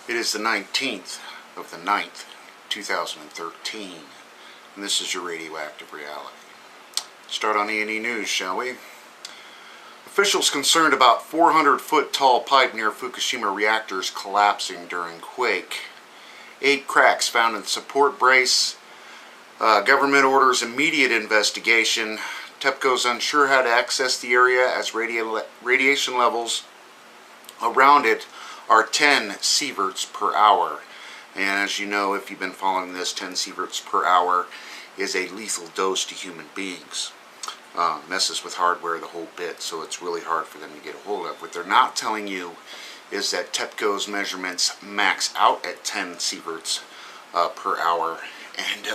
It is the 19th of the 9th, 2013, and this is your Radioactive Reality. Start on E&E News, shall we? Officials concerned about 400-foot tall pipe near Fukushima reactors collapsing during quake. 8 cracks found in support brace. Government orders immediate investigation. TEPCO's unsure how to access the area as radiation levels around it are 10 sieverts per hour. And as you know, if you've been following this, 10 sieverts per hour is a lethal dose to human beings. Messes with hardware the whole bit, so it's really hard for them to get a hold of. What they're not telling you is that TEPCO's measurements max out at 10 sieverts per hour, and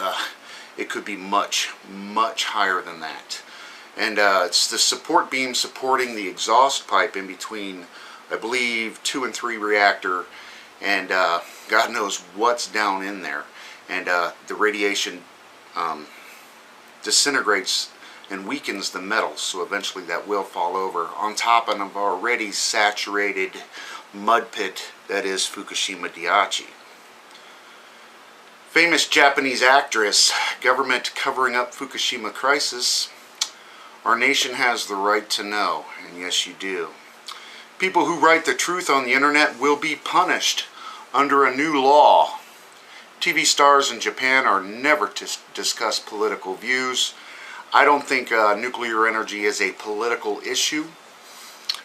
it could be much, much higher than that. And it's the support beam supporting the exhaust pipe in between, I believe, 2 and 3 reactor, and God knows what's down in there. And the radiation disintegrates and weakens the metal, so eventually that will fall over on top of an already saturated mud pit that is Fukushima Daiichi. Famous Japanese actress, government covering up Fukushima crisis. Our nation has the right to know, and yes you do. People who write the truth on the internet will be punished under a new law. TV stars in Japan are never to discuss political views. I don't think nuclear energy is a political issue.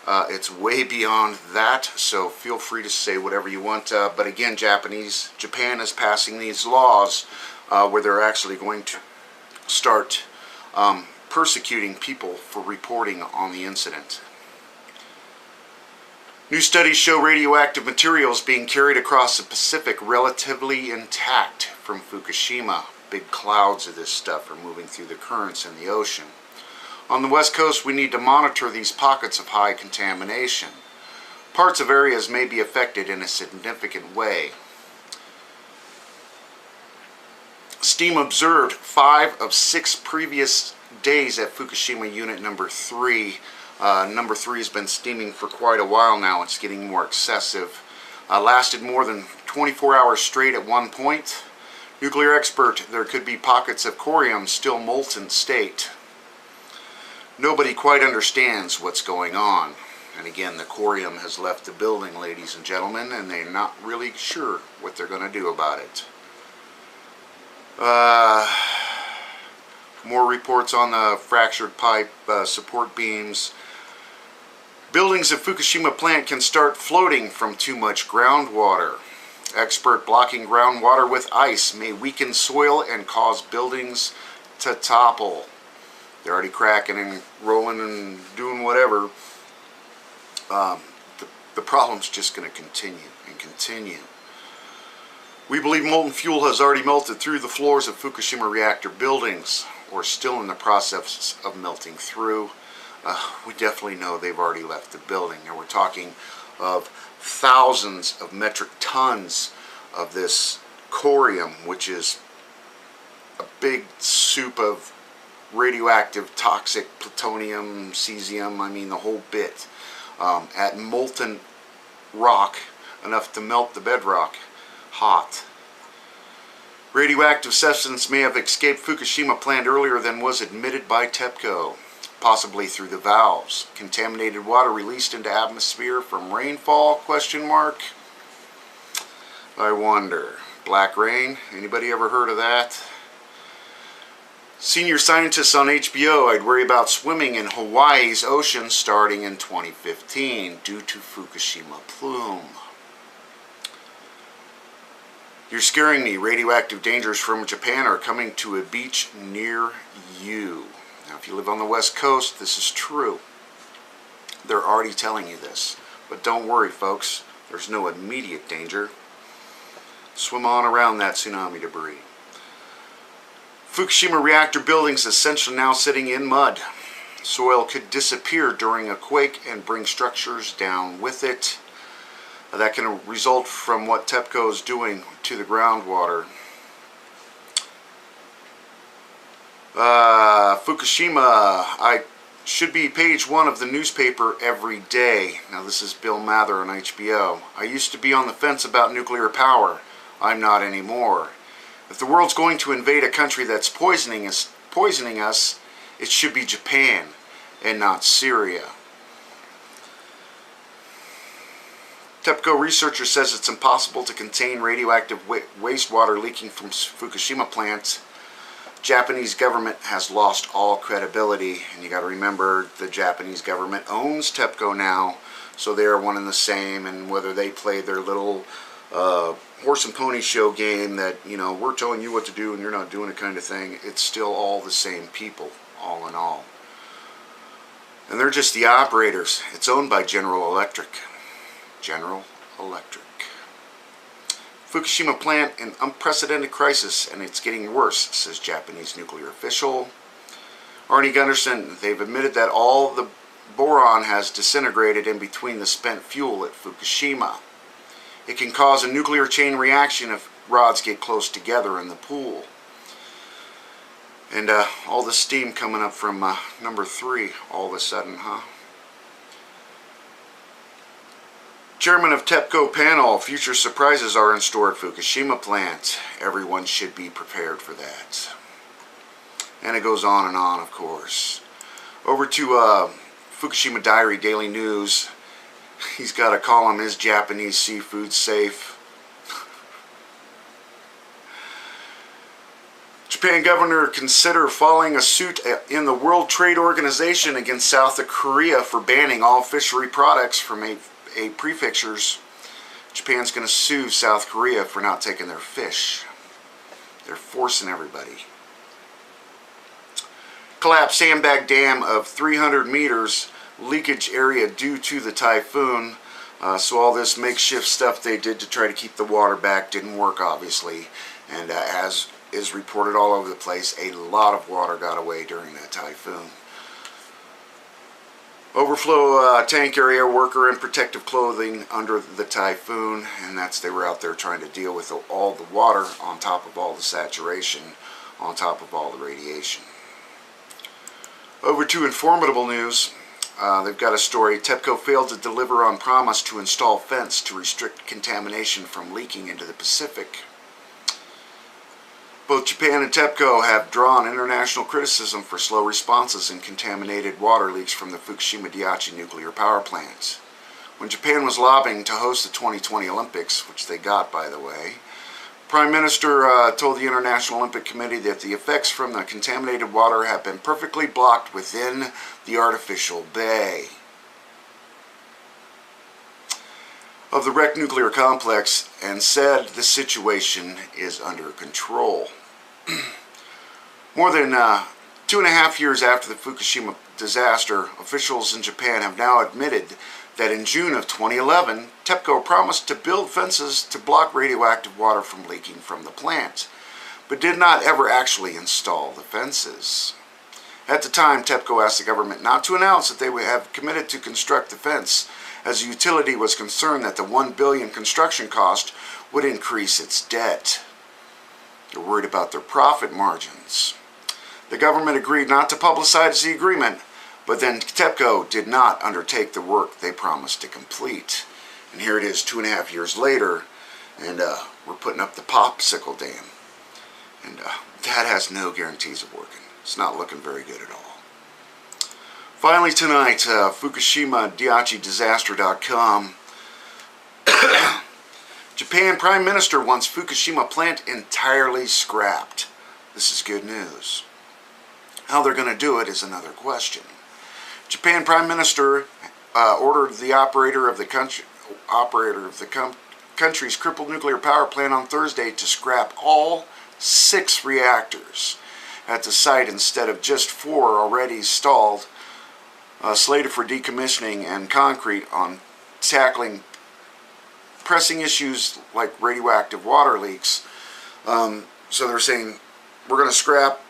It's way beyond that, so feel free to say whatever you want. But again, Japan is passing these laws where they're actually going to start persecuting people for reporting on the incident. New studies show radioactive materials being carried across the Pacific relatively intact from Fukushima. Big clouds of this stuff are moving through the currents in the ocean. On the West Coast, we need to monitor these pockets of high contamination. Parts of areas may be affected in a significant way. Steam observed 5 of 6 previous days at Fukushima Unit number 3. Number 3 has been steaming for quite a while now. It's getting more excessive. Lasted more than 24 hours straight at one point. Nuclear expert, there could be pockets of corium still molten state. Nobody quite understands what's going on. And again, the corium has left the building, ladies and gentlemen, and they're not really sure what they're going to do about it. More reports on the fractured pipe, support beams. Buildings at Fukushima plant can start floating from too much groundwater. Expert blocking groundwater with ice may weaken soil and cause buildings to topple. They're already cracking and rolling and doing whatever. The problem's just going to continue and continue. We believe molten fuel has already melted through the floors of Fukushima reactor buildings, or still in the process of melting through. We definitely know they've already left the building. Now we're talking of thousands of metric tons of this corium, which is a big soup of radioactive, toxic plutonium, cesium, I mean the whole bit, at molten rock, enough to melt the bedrock hot. Radioactive substance may have escaped Fukushima plant earlier than was admitted by TEPCO, possibly through the valves. Contaminated water released into atmosphere from rainfall, question mark? I wonder. Black rain, anybody ever heard of that? Senior scientists on HBO, I'd worry about swimming in Hawaii's ocean starting in 2015 due to Fukushima plume. You're scaring me. Radioactive dangers from Japan are coming to a beach near you. Now, if you live on the West Coast, this is true. They're already telling you this. But don't worry, folks. There's no immediate danger. Swim on around that tsunami debris. Fukushima reactor buildings essentially now sitting in mud. Soil could disappear during a quake and bring structures down with it. That can result from what TEPCO is doing to the groundwater. Fukushima, should be page 1 of the newspaper every day. Now this is Bill Mather on HBO. I used to be on the fence about nuclear power. I'm not anymore. If the world's going to invade a country that's poisoning us, it should be Japan and not Syria. TEPCO researcher says it's impossible to contain radioactive wastewater leaking from Fukushima plant. Japanese government has lost all credibility, and you got to remember the Japanese government owns TEPCO now, so they are one and the same. And whether they play their little horse and pony show game that, you know, we're telling you what to do and you're not doing it kind of thing, it's still all the same people, all in all. And they're just the operators. It's owned by General Electric. General Electric. Fukushima plant in unprecedented crisis, and it's getting worse, says Japanese nuclear official. Arnie Gunderson, they've admitted that all the boron has disintegrated in between the spent fuel at Fukushima. It can cause a nuclear chain reaction if rods get close together in the pool. And all the steam coming up from number 3 all of a sudden, huh? Chairman of TEPCO panel, future surprises are in store at Fukushima plant. Everyone should be prepared for that. And it goes on and on, of course. Over to Fukushima Daiichi Daily News. He's got a column, Is Japanese Seafood Safe? Japan governor consider filing a suit in the World Trade Organization against South Korea for banning all fishery products from a prefectures. Japan's going to sue South Korea for not taking their fish. They're forcing everybody. Collapsed sandbag dam of 300 meters, leakage area due to the typhoon. So all this makeshift stuff they did to try to keep the water back didn't work, obviously. And as is reported all over the place, a lot of water got away during that typhoon. Overflow tank area, worker in protective clothing under the typhoon, and they were out there trying to deal with all the water on top of all the saturation, on top of all the radiation. Over to informative news. They've got a story. TEPCO failed to deliver on promise to install fence to restrict contamination from leaking into the Pacific. Both Japan and TEPCO have drawn international criticism for slow responses in contaminated water leaks from the Fukushima Daiichi nuclear power plant. When Japan was lobbying to host the 2020 Olympics, which they got, by the way, Prime Minister told the International Olympic Committee that the effects from the contaminated water have been perfectly blocked within the artificial bay of the wrecked nuclear complex, and said the situation is under control. More than 2.5 years after the Fukushima disaster, officials in Japan have now admitted that in June of 2011, TEPCO promised to build fences to block radioactive water from leaking from the plant, but did not ever actually install the fences. At the time, TEPCO asked the government not to announce that they would have committed to construct the fence, as the utility was concerned that the $1 billion construction cost would increase its debt. They're worried about their profit margins. The government agreed not to publicize the agreement, but then TEPCO did not undertake the work they promised to complete. And here it is 2.5 years later, and we're putting up the popsicle dam. And that has no guarantees of working. It's not looking very good at all. Finally tonight, Fukushima Daiichi Disaster.com. Japan Prime Minister wants Fukushima plant entirely scrapped. This is good news. How they're going to do it is another question. Japan Prime Minister ordered the operator of the country's crippled nuclear power plant on Thursday to scrap all 6 reactors at the site instead of just 4 already stalled, slated for decommissioning and concrete on tackling pressing issues like radioactive water leaks. So they're saying we're going to scrap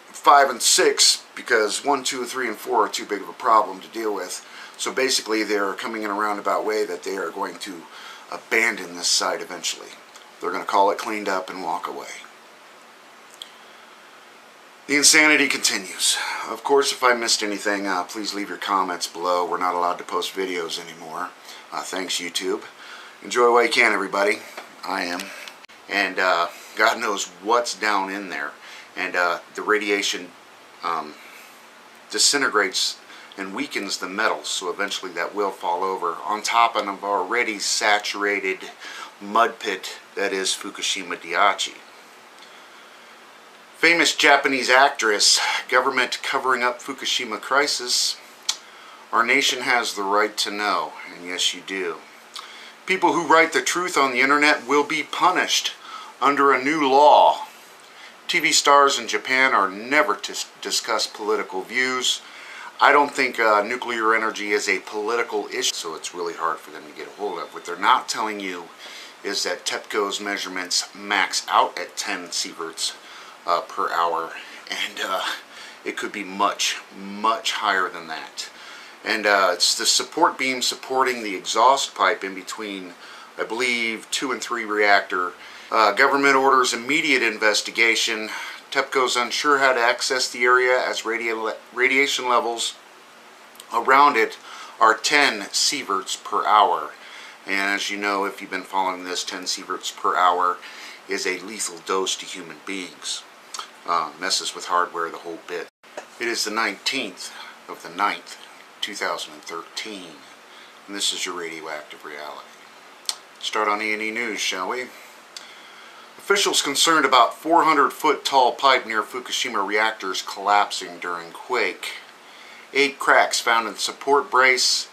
5 and 6 because 1, 2, 3, and 4 are too big of a problem to deal with. So basically they're coming in a roundabout way that they are going to abandon this site eventually. They're going to call it cleaned up and walk away. The insanity continues. Of course, if I missed anything, please leave your comments below. We're not allowed to post videos anymore. Thanks, YouTube. Enjoy while you can, everybody. I am. And God knows what's down in there. And the radiation disintegrates and weakens the metals, so eventually that will fall over on top of an already saturated mud pit that is Fukushima Daiichi. Famous Japanese actress, government covering up Fukushima crisis. Our nation has the right to know, and yes you do. People who write the truth on the internet will be punished under a new law. TV stars in Japan are never to discuss political views. I don't think nuclear energy is a political issue, so it's really hard for them to get a hold of. What they're not telling you is that TEPCO's measurements max out at 10 sieverts per hour, and it could be much, much higher than that. And it's the support beam supporting the exhaust pipe in between, I believe, 2 and 3 reactor. Government orders immediate investigation. TEPCO's unsure how to access the area as radiation levels around it are 10 sieverts per hour. And as you know, if you've been following this, 10 sieverts per hour is a lethal dose to human beings. Messes with hardware the whole bit. It is the 19th of the 9th, 2013, and this is your Radioactive Reality. Start on E&E News, shall we? Officials concerned about 400-foot tall pipe near Fukushima reactors collapsing during quake. 8 cracks found in support brace